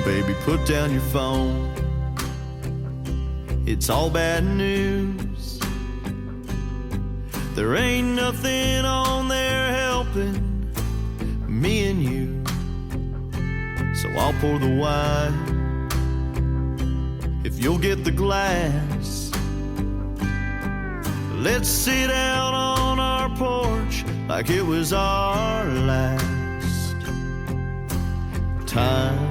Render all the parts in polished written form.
Baby, put down your phone. It's all bad news. There ain't nothing on there helping me and you. So I'll pour the wine if you'll get the glass. Let's sit out on our porch like it was our last time.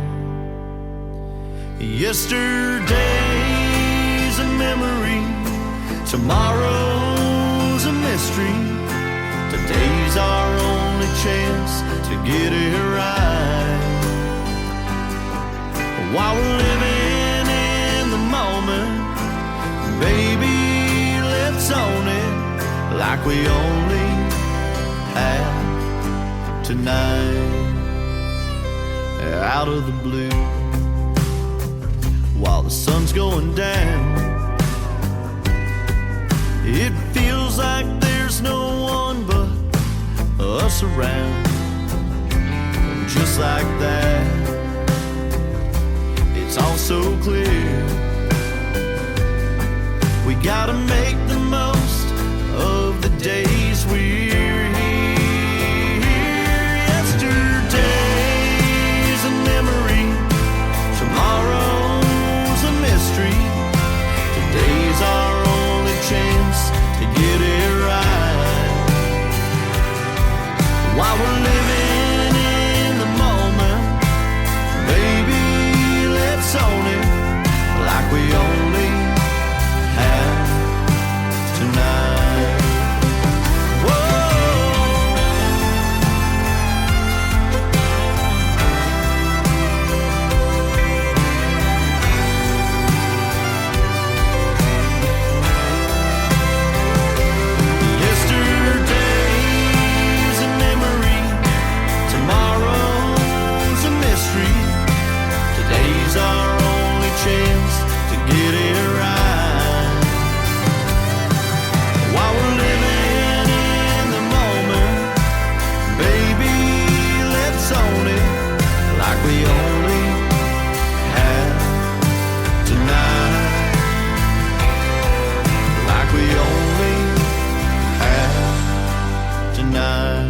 Yesterday's a memory, tomorrow's a mystery. Today's our only chance to get it right. While we're living in the moment, baby, let's own it like we only have tonight. Out of the blue, while the sun's going down, it feels like there's no one but us around. Just like that, it's all so clear. We gotta make the most of the days we're here. Yesterday's a memory, tomorrow's a mystery. Today's our only chance to get it right. While we're living in the moment, baby, let's own it like we only have tonight. Whoa. Yesterday's a memory, tomorrow's a mystery. Today's our only chance to get it right. While we're living in the moment, baby, let's own it like we only have tonight. Like we only have tonight.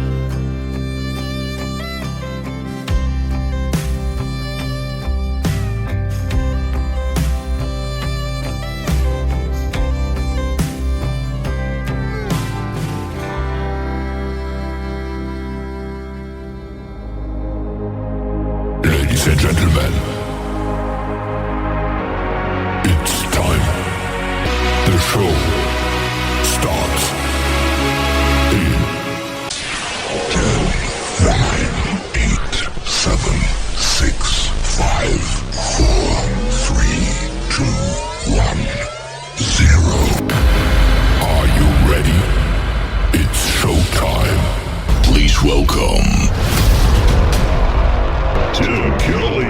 Ladies and gentlemen, it's time. The show starts in 10, 9, 8, 7, 6, 5, 4, 3, 2, 1, 0. Are you ready? It's showtime. Please welcome Tim Kelly.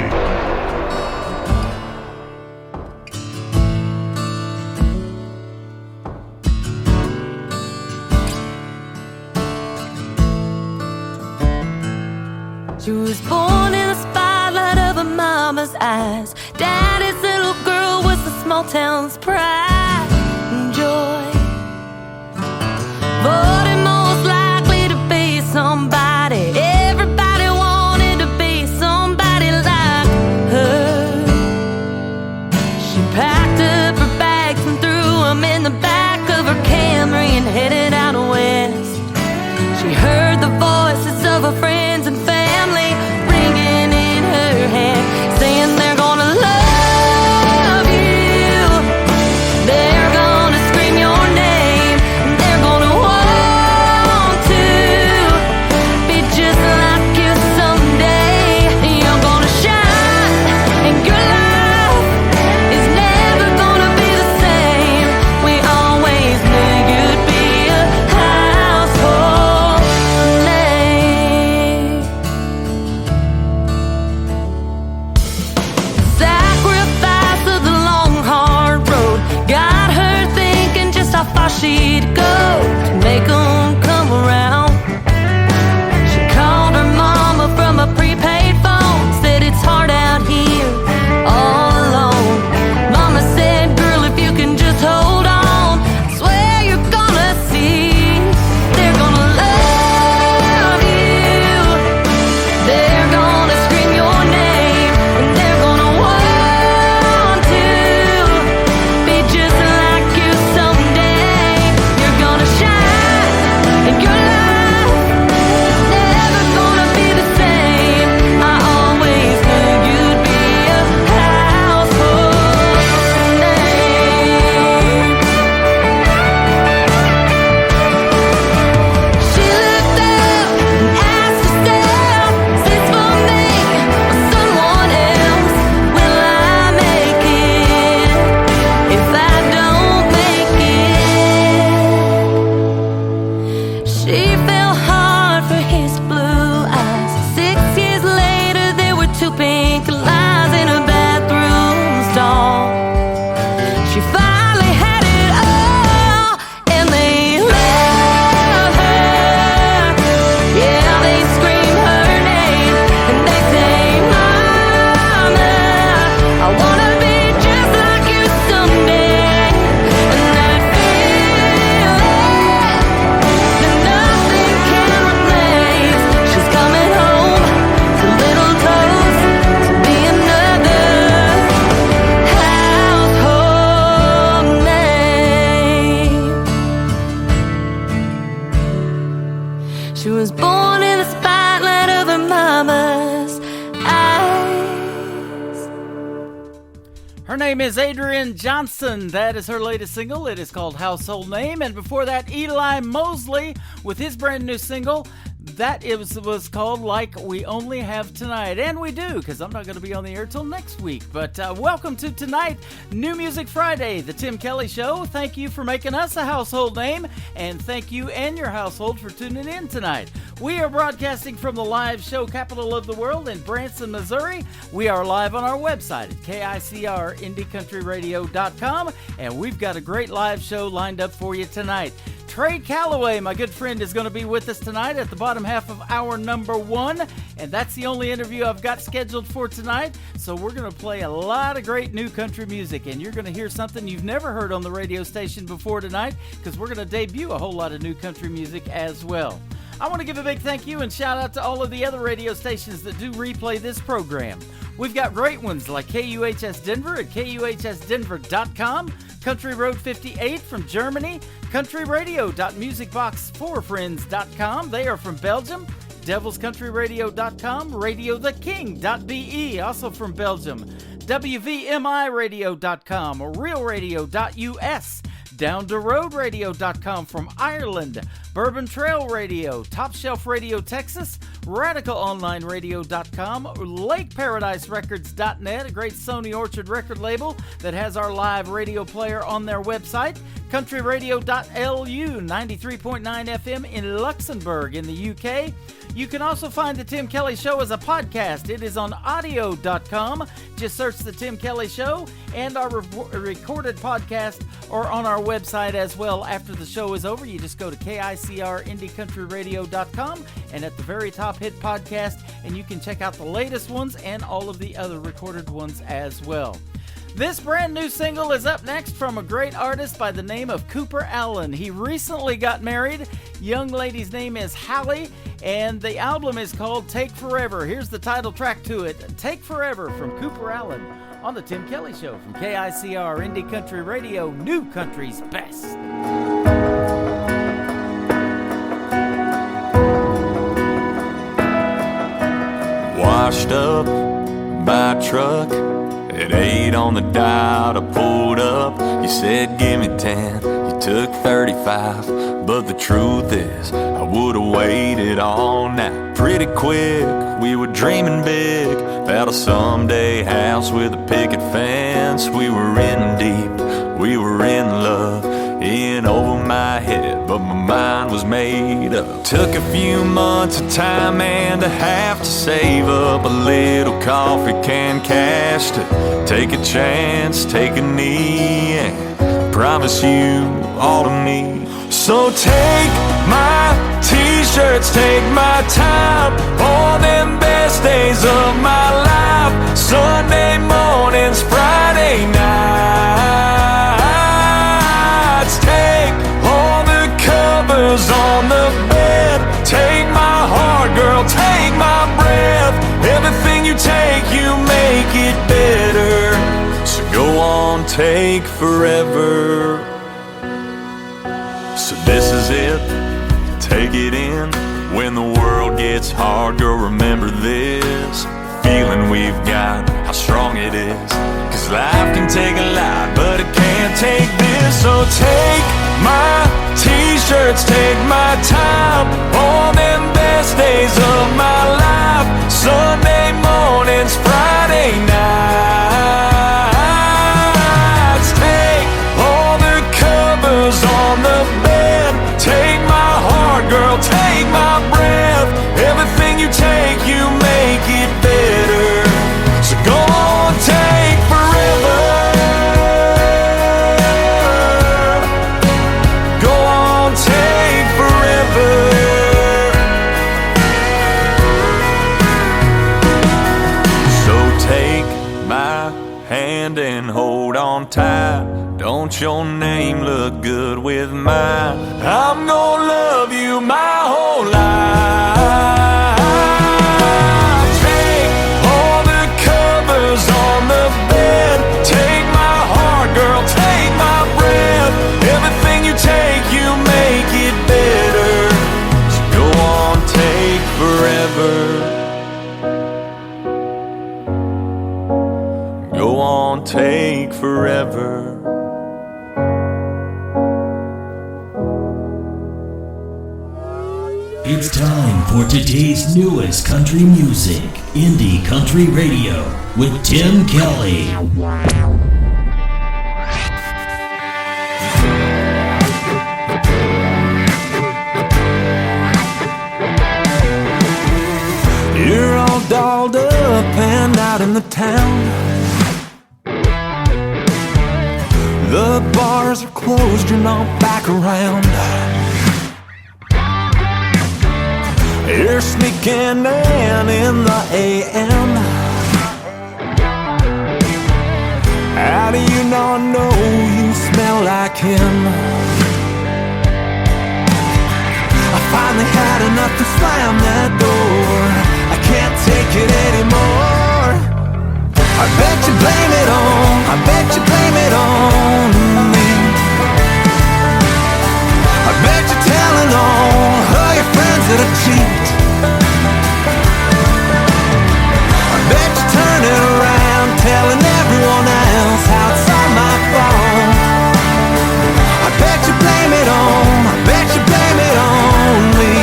She was born in the spotlight of her mama's eyes. Daddy's little girl was the small town's pride and joy. Voted most likely to be somebody. Everybody wanted to be somebody like her. She packed up her bags and threw them in the back of her Camry and headed out west. She heard the voices of her friends and family ringing in her head, saying they're gonna love you, they're gonna scream your name, and they're gonna want to be just like you someday. You're gonna shine, and your life is never name is Adrienne Johnson. That is her latest single. It is called Household Name. And before that, Eli Mosley with his brand new single. That was called Like We Only Have Tonight. And we do, because I'm not going to be on the air till next week. But welcome to tonight, New Music Friday, the Tim Kelly Show. Thank you for making us a household name. And thank you and your household for tuning in tonight. We are broadcasting from the live show capital of the world in Branson, Missouri. We are live on our website at KICRIndieCountryRadio.com. And we've got a great live show lined up for you tonight. Trey Calloway, my good friend, is going to be with us tonight at the bottom half of hour number 1, and that's the only interview I've got scheduled for tonight. So we're going to play a lot of great new country music, and you're going to hear something you've never heard on the radio station before tonight, because we're going to debut a whole lot of new country music as well. I want to give a big thank you and shout out to all of the other radio stations that do replay this program. We've got great ones like KUHS Denver at KUHSdenver.com, Country Road 58 from Germany, countryradio.musicbox4friends.com. They are from Belgium. devilscountryradio.com, radiotheking.be, also from Belgium. WVMIradio.com, realradio.us. DownTheRoadRadio.com from Ireland, Bourbon Trail Radio, Top Shelf Radio Texas, RadicalOnlineRadio.com, LakeParadiseRecords.net, a great Sony Orchard record label that has our live radio player on their website, CountryRadio.lu, 93.9 FM in Luxembourg in the UK. You can also find The Tim Kelly Show as a podcast. It is on audio.com. Just search The Tim Kelly Show, and our recorded podcast are on our website as well. After the show is over, you just go to KICRIndieCountryRadio.com, and at the very top, hit podcast, and you can check out the latest ones and all of the other recorded ones as well. This brand new single is up next from a great artist by the name of Cooper Allen. He recently got married. Young lady's name is Hallie, and the album is called Take Forever. Here's the title track to it, Take Forever from Cooper Allen on The Tim Kelly Show from KICR Indie Country Radio, New Country's Best. Washed up by a truck at 8 on the dot, I pulled up. You said give me 10, you took 35. But the truth is, I would've waited all night. Pretty quick, we were dreaming big about a someday house with a picket fence. We were in deep, we were in love, in over my head, but my mind was made up. Took a few months of time and a half to save up a little coffee can cash to take a chance, take a knee, and promise you all of me. So take my t-shirts, take my time, all them best days of my life. Sunday mornings, Friday nights. Take all the covers on the bed. Take my heart, girl, take my breath. Everything you take, you make it better. So go on, take forever. So this is it, take it in. When the world gets hard, girl, remember this feeling we've got, how strong it is. Cause life can take a lot, but it can't take this. So take my t-shirts, take my time, all them best days of my life. Sunday mornings, Friday nights. Take all the covers on the bed. Take my heart, girl, take my breath. Everything you take, you make it better. So go on, take forever. Go on, take forever. So take my hand and hold on tight. Don't your name look good with mine? I'm gonna love you my whole life. Take all the covers on the bed. Take my heart, girl, take my breath. Everything you take, you make it better. So go on, take forever. Go on, take forever. It's time for today's newest country music, Indie Country Radio, with Tim Kelly. You're all dolled up and out in the town. The bars are closed, you're not back around. You're sneaking in the AM. How do you not know you smell like him? I finally had enough to slam that door. I can't take it anymore. I bet you blame it on, I bet you blame it on me. I bet you're telling all your friends that I cheat. I bet you turn it around, telling everyone else how it's all my fault. I bet you blame it on, I bet you blame it on me.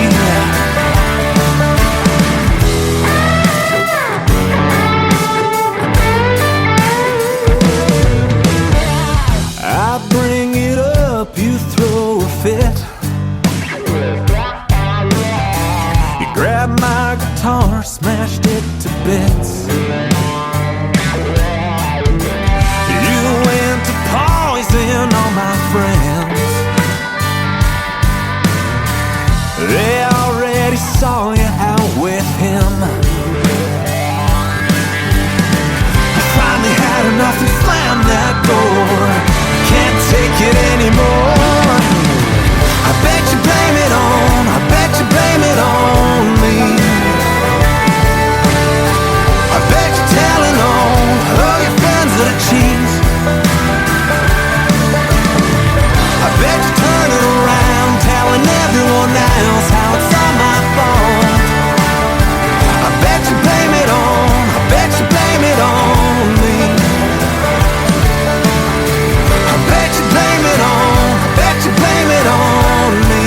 I bring it up, you throw a fit. You grabbed my guitar, smashed it to bits. You went to poison all my friends. They already saw you out with him. I finally had enough to slam that door. Can't take it anymore. I bet you blame it on, I bet you blame it on me. I bet you're telling all your friends that I cheat. I bet you turn it around, telling everyone else how it's all my fault. I bet you blame it on, I bet you blame it on me. I bet you blame it on, I bet you blame it on me.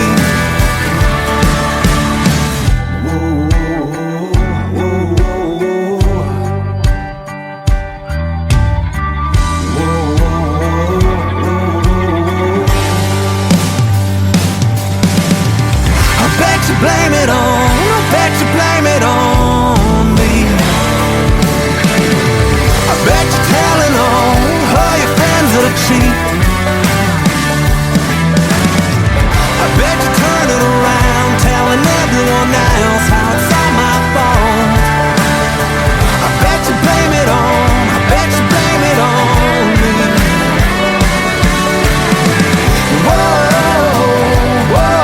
I bet you blame it on, I bet you blame it on me. I bet you're telling all your friends that I cheat. I bet you turn it around, telling everyone else how it's all my fault. I bet you blame it on, I bet you blame it on me. Whoa, whoa,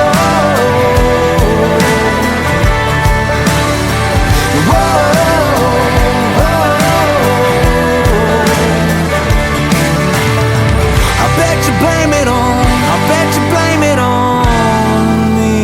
I bet you blame it on, I bet you blame it on me.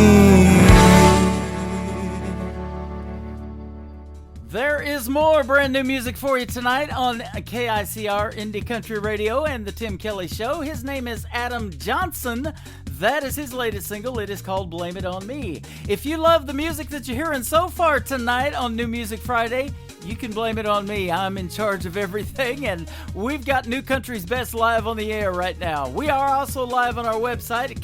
There is more brand new music for you tonight on KICR Indie Country Radio and the Tim Kelly Show. His name is Adam Johnson. That is his latest single. It is called Blame It On Me. If you love the music that you're hearing so far tonight on New Music Friday, you can blame it on me. I'm in charge of everything, and we've got New Country's Best live on the air right now. We are also live on our website at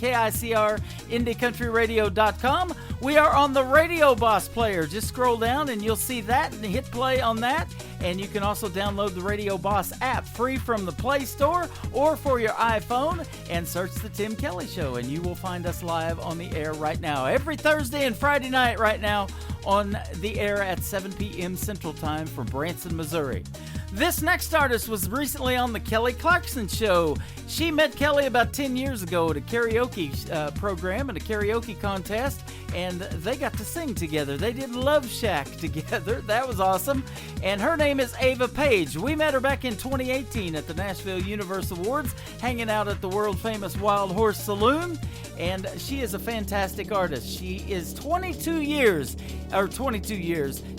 KICRIndieCountryRadio.com. We are on the Radio Boss player. Just scroll down and you'll see that and hit play on that. And you can also download the Radio Boss app free from the Play Store or for your iPhone and search The Tim Kelly Show, and you will find us live on the air right now. Every Thursday and Friday night right now on the air at 7 p.m. Central Time from Branson, Missouri. This next artist was recently on the Kelly Clarkson Show. She met Kelly about 10 years ago at a karaoke program and a karaoke contest, and they got to sing together. They did Love Shack together. That was awesome. And her name is Ava Page. We met her back in 2018 at the Nashville Universe Awards, hanging out at the world-famous Wild Horse Saloon, and she is a fantastic artist. She is 22 years.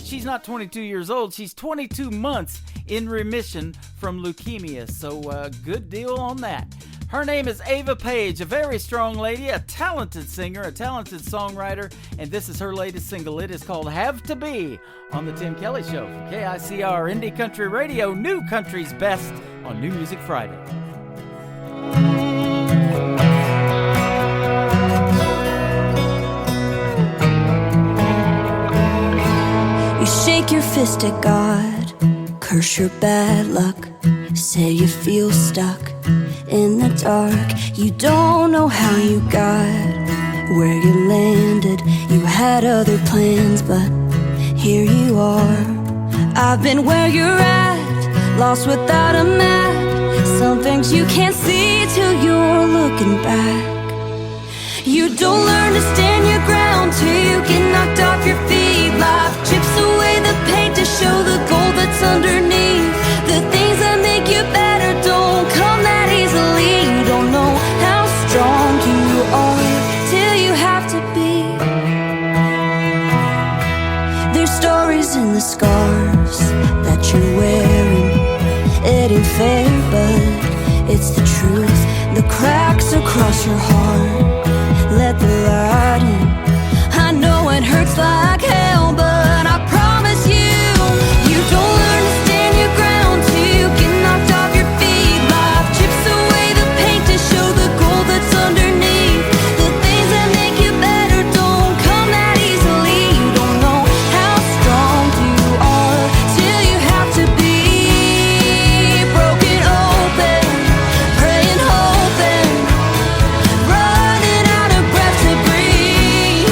She's not 22 years old. She's 22 months in remission from leukemia, so good deal on that. Her name is Ava Page, a very strong lady, a talented singer, a talented songwriter, and this is her latest single. It is called Have to Be on The Tim Kelly Show from KICR Indie Country Radio, New Country's Best on New Music Friday. You shake your fist at God, curse your bad luck, say you feel stuck in the dark. You don't know how you got where you landed. You had other plans, but here you are. I've been where you're at, lost without a map. Some things you can't see till you're looking back. You don't learn to stand your ground till you get knocked off your feet. Life chips away the paint to show the gold that's underneath. The things that make you better don't come that easily. You don't know how strong you are till you have to be. There's stories in the scars that you're wearing. It ain't fair, but it's the truth. The cracks across your heart, let the light in. I know it hurts like hell, but I promise you, you don't learn to stand your ground till you get knocked off your feet. Life chips away the paint to show the gold that's underneath. The things that make you better don't come that easily. You don't know how strong you are till you have to be broken open, praying, hoping, running out of breath to breathe.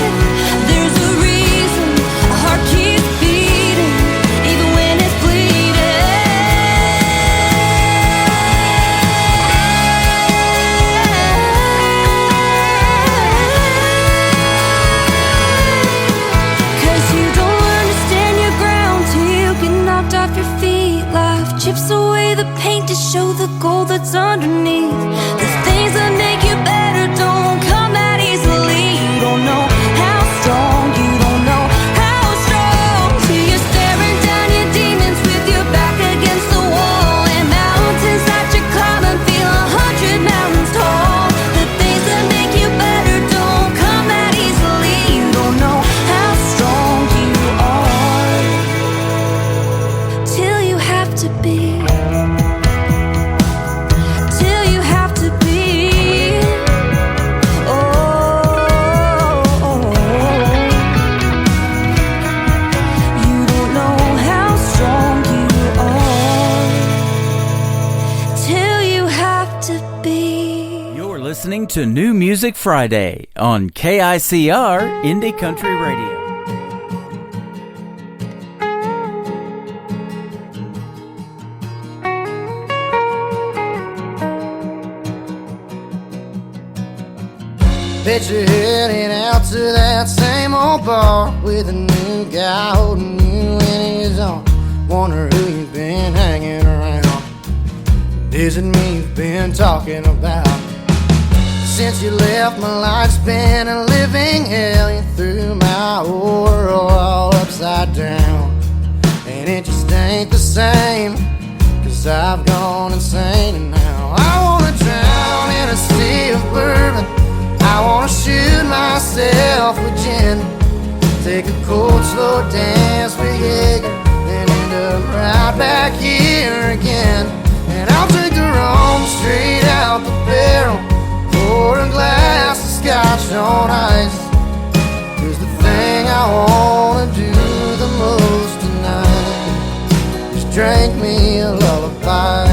There's a reason a heart keeps beating, even when it's bleeding. 'Cause you don't understand your ground till you get knocked off your feet. Life chips away the paint to show the gold that's underneath. The things that make you better don't come that easily. You don't know how strong, you don't know how strong till you're staring down your demons with your back against the wall. And mountains that you climb and feel 100 mountains tall. The things that make you better don't come that easily. You don't know how strong you are till you have to be. Till you have to be. Oh, you don't know how strong you are till you have to be. You're listening to New Music Friday on KICR Indie Country Radio. Picture heading out to that same old bar with a new guy holding you in his arms. Wonder who you've been hanging around. Is it me you've been talking about? Since you left, my life's been a living hell. You threw my whole world all upside down, and it just ain't the same, 'cause I've gone insane. And now I wanna drown in a sea of bourbon. I wanna shoot myself with gin, take a cold slow dance with Jaeger, then end up right back here again. And I'll drink the rum straight out the barrel, pour a glass of scotch on ice. 'Cause the thing I wanna do the most tonight is drink me a lullaby.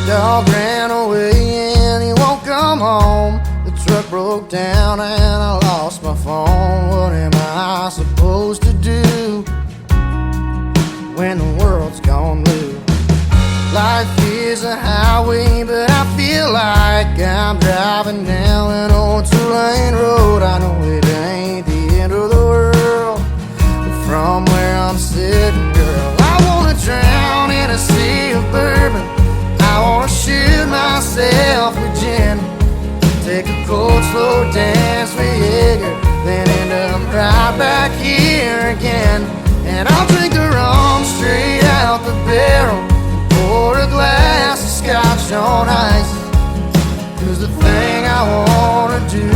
Dog ran away and he won't come home. The truck broke down and I lost my phone. What am I supposed to do when the world's gone blue? Life is a highway, but I feel like I'm driving down an old two-lane road. I know it ain't the end of the world, but from where I'm sitting, girl, I wanna drown in a sea of bourbon. I wanna shoot myself with gin, take a cold slow dance with Jaeger, then end up right back here again. And I'll drink the rum straight out the barrel, pour a glass scotch on ice. 'Cause the thing I wanna do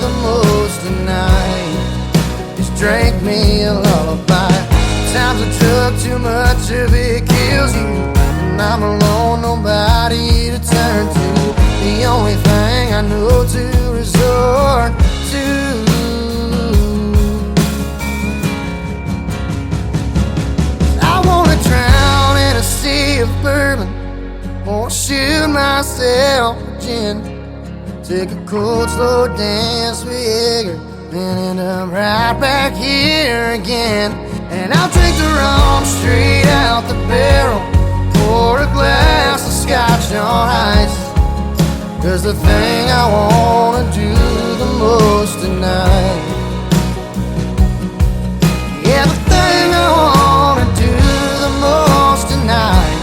the most tonight is drink me a lullaby. Times I took too much of it kills you, and I'm alone, nobody to turn to. The only thing I know to resort to. I wanna drown in a sea of bourbon, or shoot myself a gin. Take a cold, slow dance with Jaeger, and end up right back here again. And I'll drink the rum straight out the barrel, pour a glass of scotch on ice. 'Cause the thing I wanna do the most tonight, yeah, the thing I wanna do the most tonight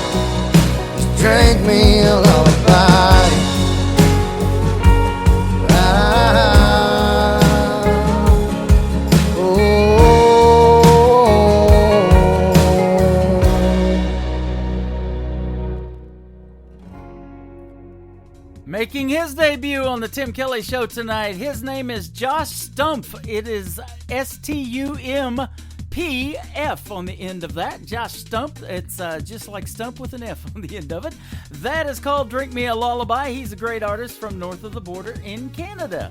is drink me a lullaby. Making his debut on the Tim Kelly Show tonight, his name is Josh Stumpf. It is Stumpf on the end of that. Josh Stumpf. It's just like stump with an F on the end of it. That is called Drink Me a Lullaby. He's a great artist from north of the border in Canada.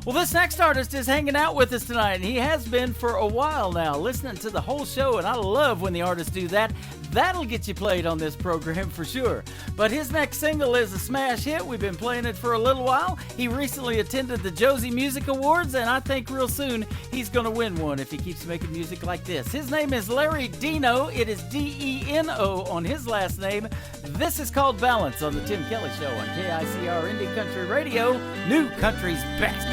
Well, this next artist is hanging out with us tonight, and he has been for a while now, listening to the whole show, and I love when the artists do that. That'll get you played on this program for sure. But his next single is a smash hit. We've been playing it for a little while. He recently attended the Josie Music Awards, and I think real soon he's going to win one if he keeps making music like this. His name is Larry Deno. It is D-E-N-O on his last name. This is called Balance on the Tim Kelly Show on KICR Indie Country Radio, New Country's Best.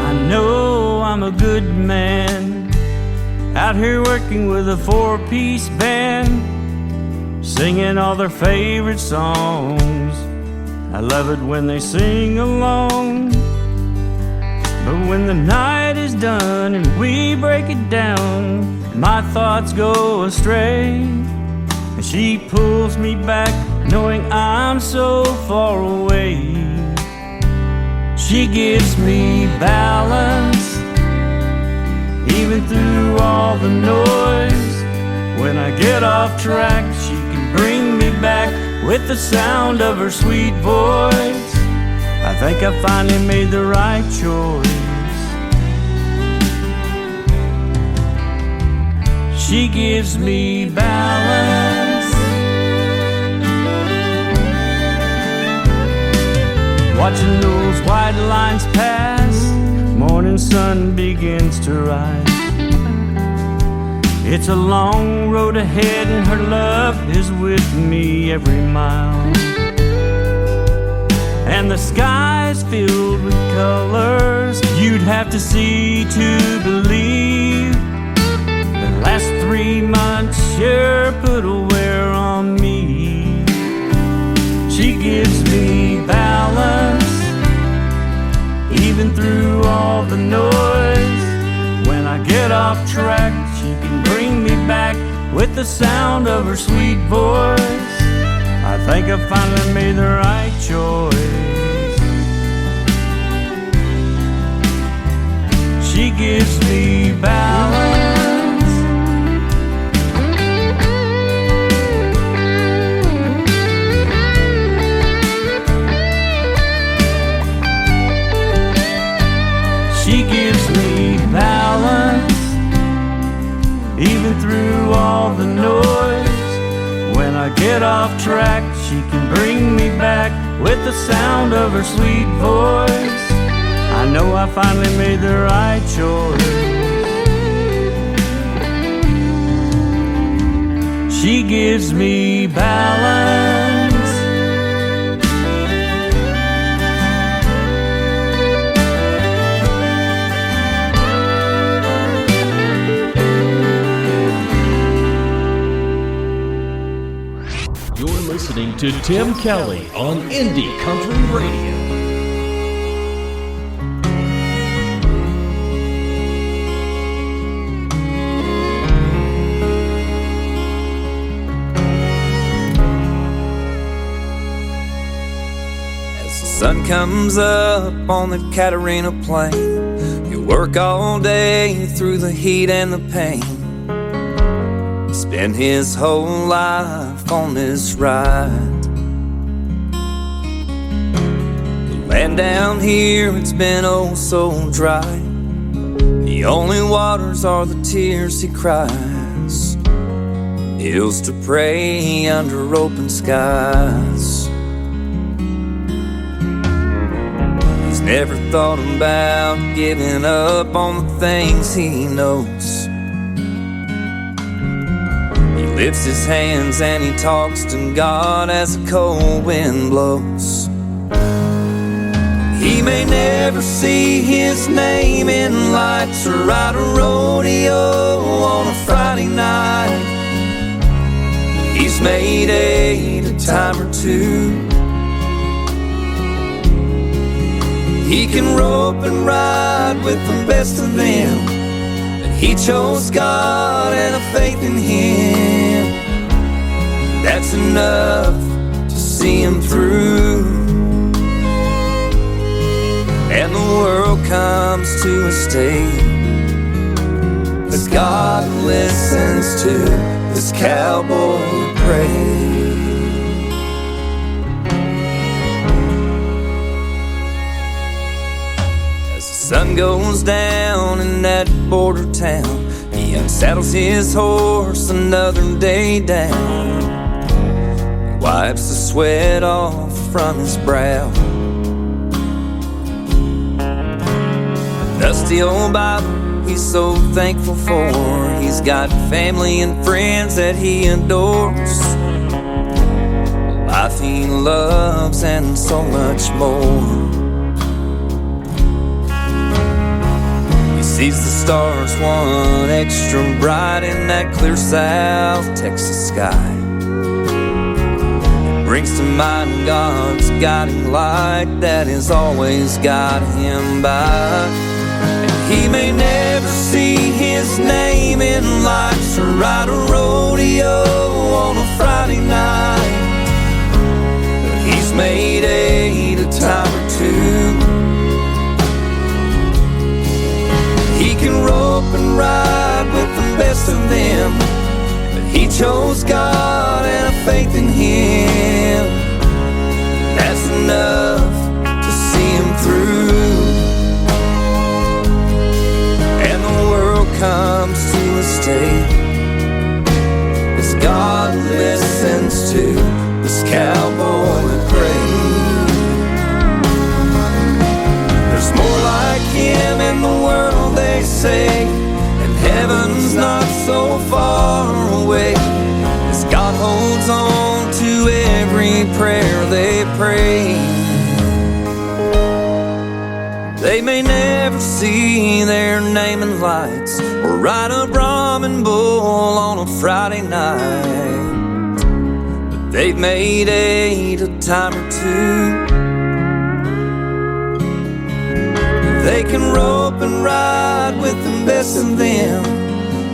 I know I'm a good man, out here working with a four-piece band, singing all their favorite songs. I love it when they sing along, but when the night is done and we break it down, my thoughts go astray, and she pulls me back knowing I'm so far away. She gives me balance, even through all the noise. When I get off track, she can bring me back with the sound of her sweet voice. I think I finally made the right choice. She gives me balance. Watching those white lines pass, morning sun begins to rise. It's a long road ahead and her love is with me every mile. And the sky is filled with colors you'd have to see to believe. The last 3 months sure put a wear on me. She gives me balance, even through all the noise. When I get off track, she can bring me back with the sound of her sweet voice. I think I finally made the right choice. She gives me balance. She gives me balance, even through all the noise. When I get off track, she can bring me back with the sound of her sweet voice. I know I finally made the right choice. She gives me balance. Listening to Tim Kelly on Indie Country Radio. sun comes up on the Catarina Plain, you work all day through the heat and the pain. Spend his whole life on this ride. The land down here, it's been oh so dry. The only waters are the tears he cries. Hills to pray under open skies. He's never thought about giving up on the things he knows. He lifts his hands and he talks to God as the cold wind blows. He may never see his name in lights or ride a rodeo on a Friday night. He's made aid a time or two. He can rope and ride with the best of them, but he chose God and a faith in him. That's enough to see him through. And the world comes to a state as God listens to this cowboy pray. As the sun goes down in that border town, he unsaddles his horse another day down, wipes the sweat off from his brow. Dusty old Bible he's so thankful for. He's got family and friends that he adores, life he loves and so much more. He sees the stars one extra bright in that clear South Texas sky. It brings to mind God's guiding light that has always got him by. He may never see his name in lights or ride a rodeo on a Friday night, but he's made aid a time or two. He can rope and ride with the best of them, but he chose God and a faith in him. That's enough to see him through. Comes to a state as God listens to this cowboy pray. There's more like him in the world, they say, and heaven's not so far away, as God holds on to every prayer they pray. They may never see their name in lights or ride a Brahmin bull on a Friday night, but they've made aid a time or two. They can rope and ride with the best of them,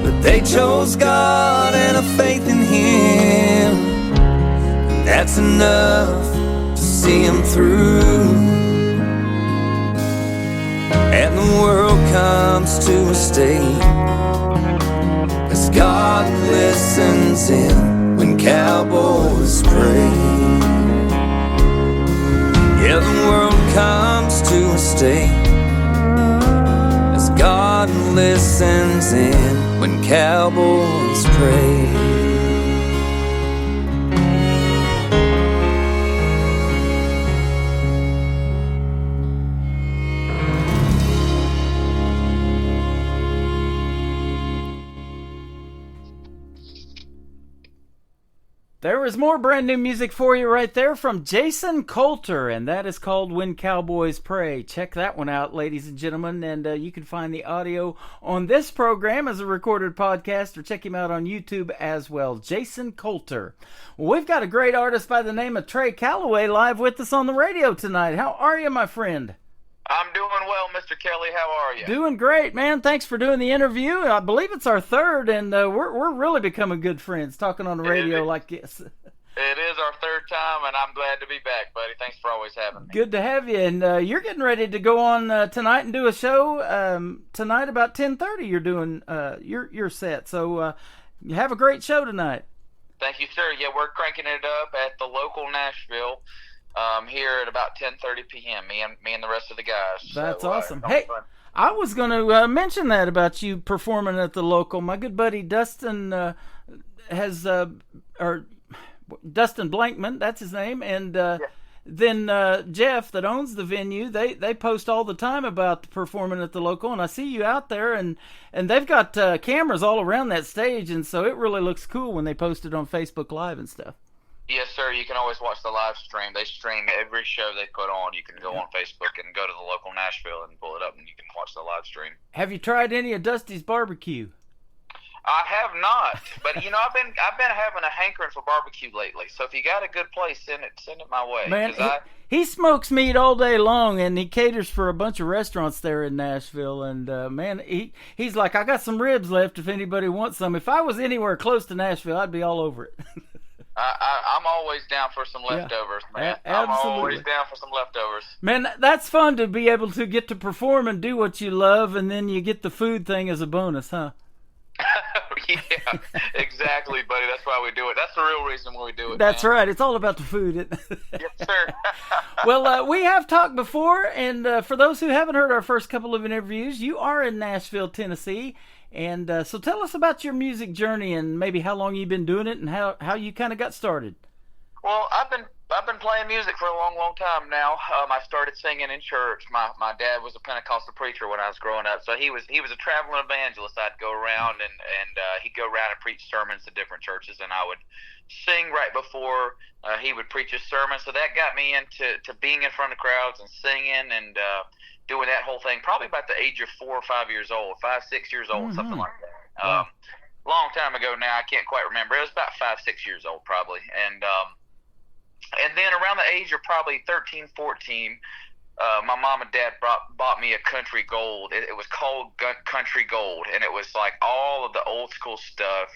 but they chose God and a faith in him. And that's enough to see him through. And the world comes to a state as God listens in when cowboys pray. Yeah, the world comes to a state as God listens in when cowboys pray. There is more brand new music for you right there from Jason Coulter, and that is called When Cowboys Pray. Check that one out, ladies and gentlemen, and you can find the audio on this program as a recorded podcast, or check him out on YouTube as well, Jason Coulter. Well, we've got a great artist by the name of Trey Calloway live with us on the radio tonight. How are you, my friend? I'm doing well, Mr. Kelly. How are you? Doing great, man. Thanks for doing the interview. I believe it's our third, and we're really becoming good friends talking on the radio like this. It is our third time, and I'm glad to be back, buddy. Thanks for always having me. Good to have you. And you're getting ready to go on tonight and do a show. Tonight about 10:30 you're doing your set. So you have a great show tonight. Thank you, sir. Yeah, we're cranking it up at the local Nashville here at about 10:30 p.m., me and the rest of the guys. That's so, awesome. Hey, I was going to mention that about you performing at the local. My good buddy Dustin Dustin Blankman, that's his name, and then Jeff, that owns the venue, they post all the time about performing at the local, and I see you out there, and they've got cameras all around that stage, and so it really looks cool when they post it on Facebook Live and stuff. Yes, sir. You can always watch the live stream. They stream every show they put on. You can go on Facebook and go to the local Nashville and pull it up, and you can watch the live stream. Have you tried any of Dusty's barbecue? I have not, but I've been having a hankering for barbecue lately. So if you got a good place, send it my way. Man, he smokes meat all day long, and he caters for a bunch of restaurants there in Nashville. And man, he's like, I got some ribs left if anybody wants some. If I was anywhere close to Nashville, I'd be all over it. I'm always down for some leftovers, man. I'm always down for some leftovers. Man, that's fun to be able to get to perform and do what you love, and then you get the food thing as a bonus, huh? Yeah, exactly, buddy. That's why we do it. That's the real reason why we do it. That's man. Right. It's all about the food. Yes, sir. Well, we have talked before, and for those who haven't heard our first couple of interviews, you are in Nashville, Tennessee. And so tell us about your music journey and maybe how long you've been doing it and how you kind of got started. Well, I've been playing music for a long time now. I started singing in church. My dad was a Pentecostal preacher when I was growing up, so he was a traveling evangelist. I'd go around and he'd go around and preach sermons to different churches, and I would sing right before he would preach his sermon. So that got me into being in front of crowds and singing and doing that whole thing. Probably about the age of 4 or 5 years old, 5, 6 years old, something like that. Long time ago now. I can't quite remember. It was about 5, 6 years old probably, and then around the age of probably 13, 14, my mom and dad bought me a Country Gold. It was called Country Gold, and it was like all of the old school stuff.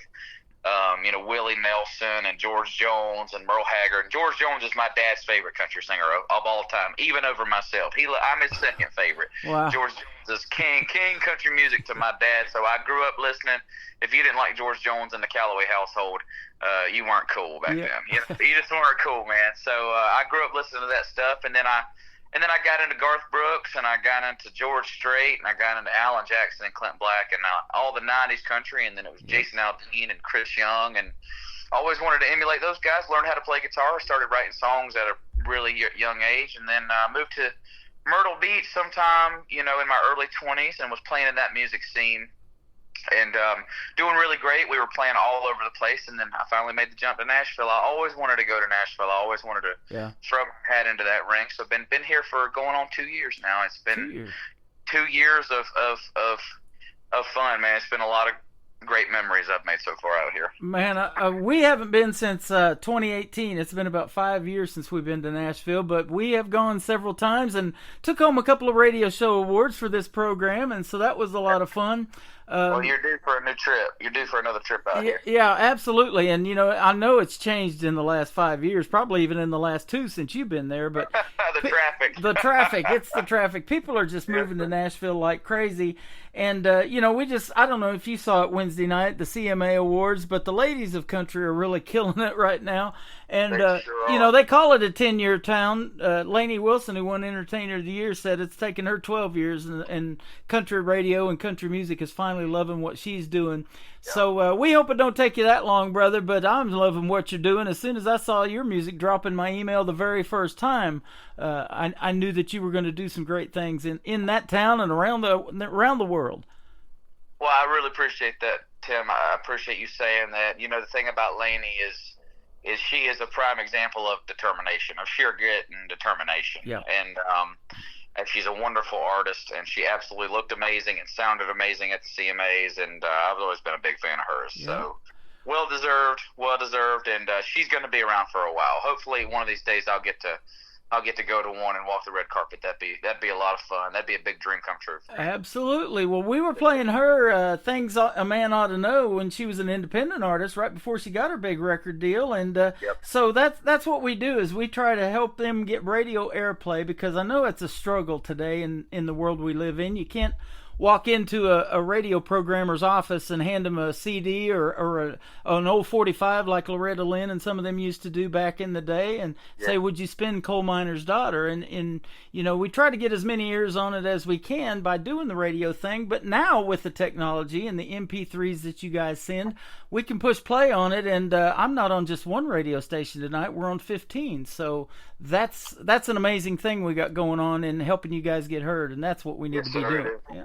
Willie Nelson and George Jones and Merle Haggard. And George Jones is my dad's favorite country singer of all time, even over myself. I'm his second favorite. Wow. George Jones is king country music to my dad, so I grew up listening. If you didn't like George Jones in the Calloway household, you weren't cool back then. You just weren't cool, man. So I grew up listening to that stuff, and then I got into Garth Brooks, and I got into George Strait, and I got into Alan Jackson and Clint Black, and all the 90s country, and then it was Jason Aldean and Chris Young, and I always wanted to emulate those guys, learned how to play guitar, started writing songs at a really young age, and then I moved to Myrtle Beach sometime, in my early 20s, and was playing in that music scene. And doing really great. We were playing all over the place, and then I finally made the jump to Nashville. I always wanted to go to Nashville. I always wanted to throw my hat into that ring. So I've been here for going on 2 years now. It's been 2 years of fun, man. It's been a lot of great memories I've made so far out here. Man, we haven't been since 2018. It's been about 5 years since we've been to Nashville, but we have gone several times and took home a couple of radio show awards for this program, and so that was a lot of fun. Well, you're due for a new trip. You're due for another trip out here. Yeah, absolutely. And, I know it's changed in the last 5 years, probably even in the last 2 since you've been there. But the traffic. It's the traffic. People are just moving to Nashville like crazy. And, I don't know if you saw it Wednesday night, the CMA Awards, but the ladies of country are really killing it right now. And, they call it a 10-year town. Lainey Wilson, who won Entertainer of the Year, said it's taken her 12 years, and country radio and country music is finally loving what she's doing. Yep. So we hope it don't take you that long, brother, but I'm loving what you're doing. As soon as I saw your music drop in my email the very first time, I knew that you were going to do some great things in that town and around the world. Well, I really appreciate that, Tim. I appreciate you saying that. The thing about Lainey is she is a prime example of determination, of sheer grit and determination. Yeah. And she's a wonderful artist, and she absolutely looked amazing and sounded amazing at the CMAs, and I've always been a big fan of hers. Yeah. So well deserved, and she's going to be around for a while. Hopefully one of these days I'll get to I'll get to go to one and walk the red carpet. That'd be a lot of fun. That'd be a big dream come true. Absolutely. Well, we were playing her Things a Man Ought to Know when she was an independent artist right before she got her big record deal. And so that's what we do is we try to help them get radio airplay, because I know it's a struggle today in the world we live in. You can't walk into a radio programmer's office and hand them a CD or an old 45 like Loretta Lynn and some of them used to do back in the day and say, would you spin Coal Miner's Daughter? And we try to get as many ears on it as we can by doing the radio thing. But now with the technology and the MP3s that you guys send, we can push play on it. And I'm not on just one radio station tonight. We're on 15. So that's an amazing thing we got going on in helping you guys get heard. And that's what we need to be doing. Yeah.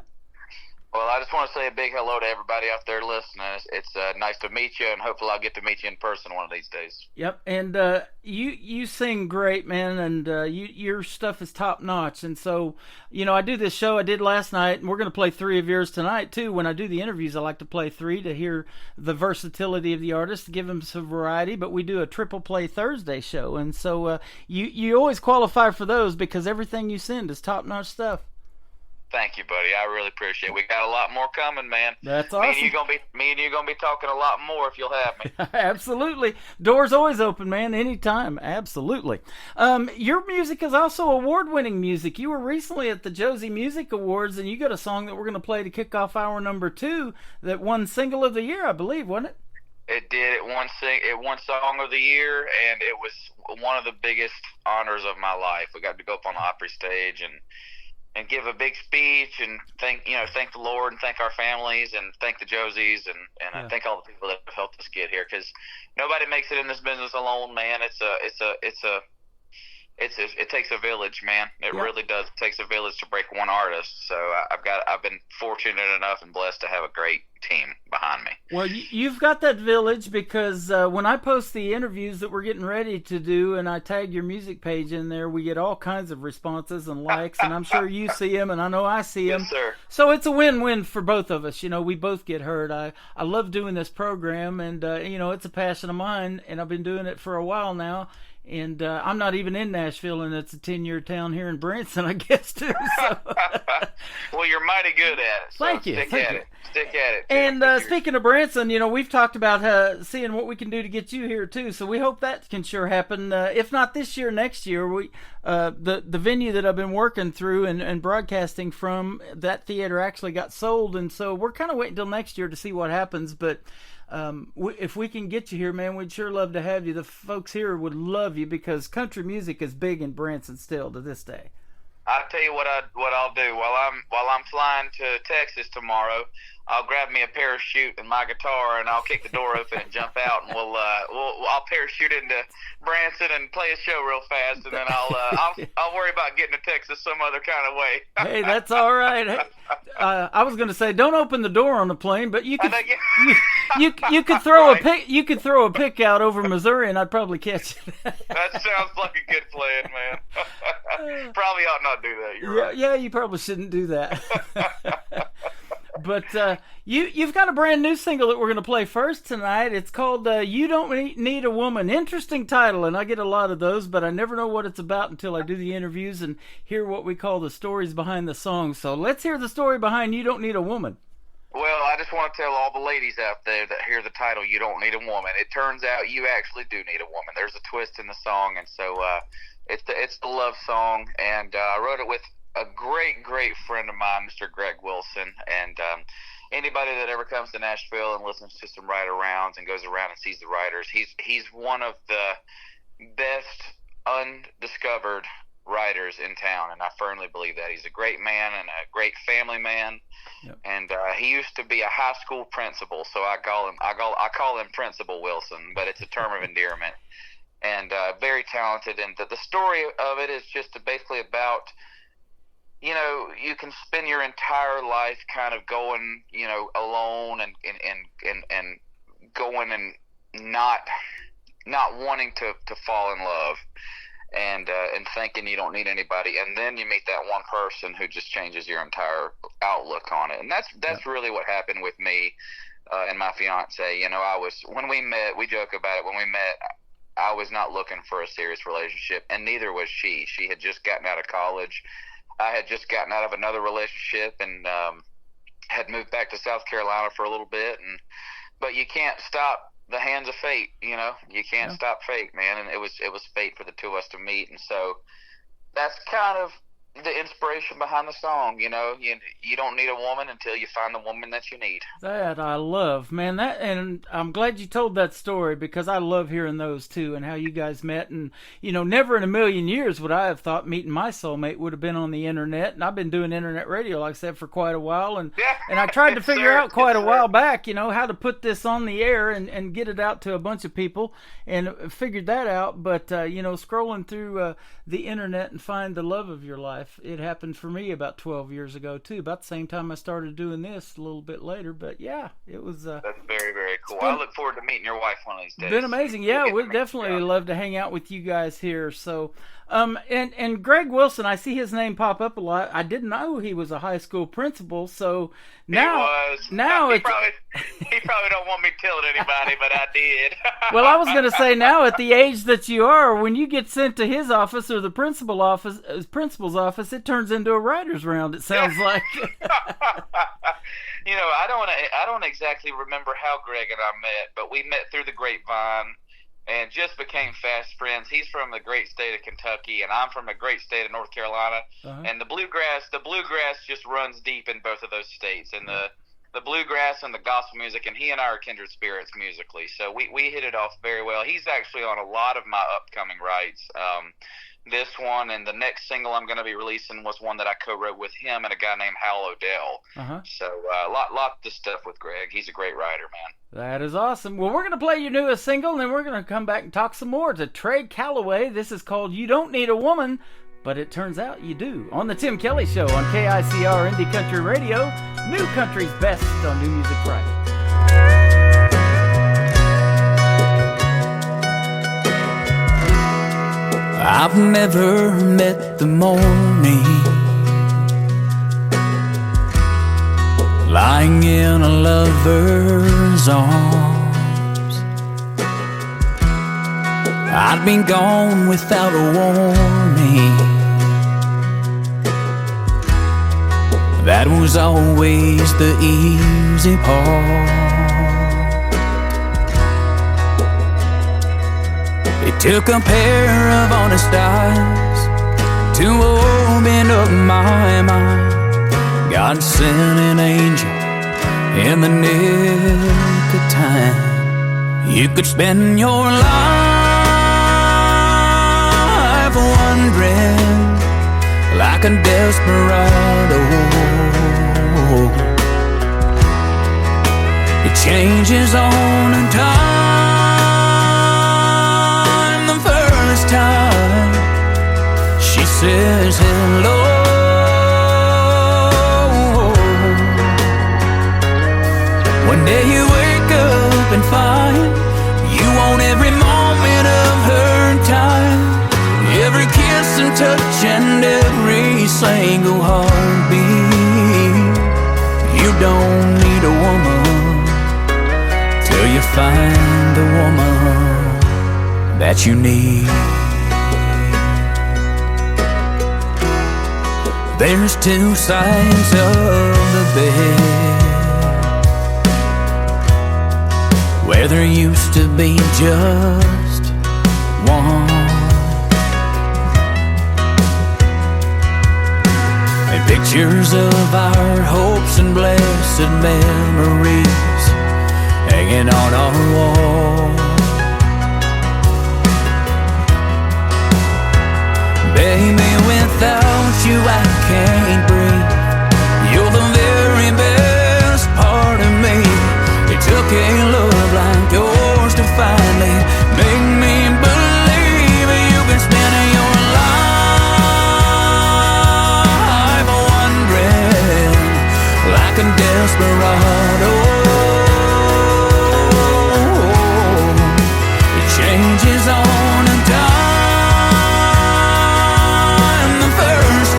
Well, I just want to say a big hello to everybody out there listening. It's nice to meet you, and hopefully I'll get to meet you in person one of these days. Yep, and you sing great, man, and your stuff is top notch. And so, I do this show I did last night, and we're going to play 3 of yours tonight too. When I do the interviews, I like to play 3 to hear the versatility of the artist, to give them some variety. But we do a triple play Thursday show, and so you always qualify for those because everything you send is top notch stuff. Thank you, buddy. I really appreciate it. We got a lot more coming, man. That's awesome. Me and you gonna be talking a lot more if you'll have me. Absolutely. Doors always open, man. Anytime. Absolutely. Your music is also award-winning music. You were recently at the Josie Music Awards, and you got a song that we're going to play to kick off hour number 2 that won Single of the Year, I believe, wasn't it? It did. It won Song of the Year, and it was one of the biggest honors of my life. We got to go up on the Opry stage and give a big speech and thank the Lord and thank our families and thank the Josies and thank all the people that have helped us get here, because nobody makes it in this business alone, man. It takes a village, man. It really does. It takes a village to break one artist. So I've been fortunate enough and blessed to have a great team behind me. Well, you've got that village because when I post the interviews that we're getting ready to do and I tag your music page in there, we get all kinds of responses and likes, and I'm sure you see them, and I know I see them. Yes, sir. So it's a win-win for both of us. We both get heard. I love doing this program, and it's a passion of mine, and I've been doing it for a while now. And I'm not even in Nashville, and it's a 10-year town here in Branson, I guess, too. So. Well, you're mighty good at it. So Thank you. Stick at it. And speaking of Branson, we've talked about seeing what we can do to get you here, too. So we hope that can sure happen. If not this year, next year. The venue that I've been working through and broadcasting from, that theater actually got sold. And so we're kind of waiting until next year to see what happens. But if we can get you here, man, we'd sure love to have you. The folks here would love you because country music is big in Branson still to this day. I'll tell you what I'll do while I'm flying to Texas tomorrow. I'll grab me a parachute and my guitar, and I'll kick the door open and jump out, and I'll parachute into Branson and play a show real fast, and then I'll worry about getting to Texas some other kind of way. Hey, that's all right. Hey, I was going to say, don't open the door on the plane, but you could you could throw a pick out over Missouri, and I'd probably catch it. That sounds like a good plan, man. Probably ought not do that. You're right. Yeah, you probably shouldn't do that. But you've got a brand new single that we're going to play first tonight. It's called You Don't Need a Woman. Interesting title, and I get a lot of those, but I never know what it's about until I do the interviews and hear what we call the stories behind the song. So let's hear the story behind You Don't Need a Woman. Well, I just want to tell all the ladies out there that hear the title, You Don't Need a Woman. It turns out you actually do need a woman. There's a twist in the song, and so it's the love song, and I wrote it with a great friend of mine, Mr. Greg Wilson, and anybody that ever comes to Nashville and listens to some write-arounds and goes around and sees the writers, he's one of the best undiscovered writers in town, and I firmly believe that. He's a great man and a great family man. Yep. And he used to be a high school principal, so I call him Principal Wilson, but it's a term of endearment. And very talented, and the story of it is just basically about, you can spend your entire life kind of going, alone and going and not wanting to fall in love and thinking you don't need anybody, and then you meet that one person who just changes your entire outlook on it. And that's really what happened with me and my fiance. When we met, we joke about it. When we met, I was not looking for a serious relationship, and neither was she. She had just gotten out of college. I had just gotten out of another relationship and had moved back to South Carolina for a little bit. But you can't stop the hands of fate, you know. You can't stop fate, man. And it was fate for the two of us to meet. And so that's kind of the inspiration behind the song, you know. You don't need a woman until you find the woman that you need. That I love, man. And I'm glad you told that story, because I love hearing those too, and how you guys met. And never in a million years would I have thought meeting my soulmate would have been on the internet. And I've been doing internet radio, like I said, for quite a while. And I tried to figure out quite a while back, how to put this on the air and get it out to a bunch of people, and figured that out. But scrolling through the internet and find the love of your life. It happened for me about 12 years ago too, about the same time I started doing this, a little bit later. But yeah, it was that's very, very cool. I look forward to meeting your wife one of these days. Been amazing. Yeah, we'd definitely love to hang out with you guys here. So and Greg Wilson, I see his name pop up a lot. I didn't know he was a high school principal, so now he probably don't want me telling anybody, but I did. Well, I was going to say, now at the age that you are, when you get sent to his office or the principal's office, it turns into a writer's round, it sounds like. I don't exactly remember how Greg and I met, but we met through the grapevine and just became fast friends. He's from the great state of Kentucky, and I'm from the great state of North Carolina. And the bluegrass just runs deep in both of those states, and the bluegrass and the gospel music, and he and I are kindred spirits musically. So we hit it off very well. He's actually on a lot of my upcoming rights. This one and the next single I'm going to be releasing was one that I co-wrote with him and a guy named Hal Odell. So lot of stuff with Greg. He's a great writer, man. That is awesome. Well, we're going to play your newest single, and then we're going to come back and talk some more to Trey Calloway. This is called You Don't Need a Woman, but it turns out you do, on the Tim Kelly Show on KICR Indie Country Radio, New Country's best on New Music Friday. I've never met the morning lying in a lover's arms. I'd been gone without a warning. That was always the easy part. It took a pair of honest eyes to open up my mind. God sent an angel in the nick of time. You could spend your life wondering like a desperado. It changes on a time. Time she says hello. One day you wake up and find you want every moment of her time, every kiss and touch and every single heartbeat. You don't need a woman till you find the woman that you need. There's two sides of the bed where there used to be just one, and pictures of our hopes and blessed memories hanging on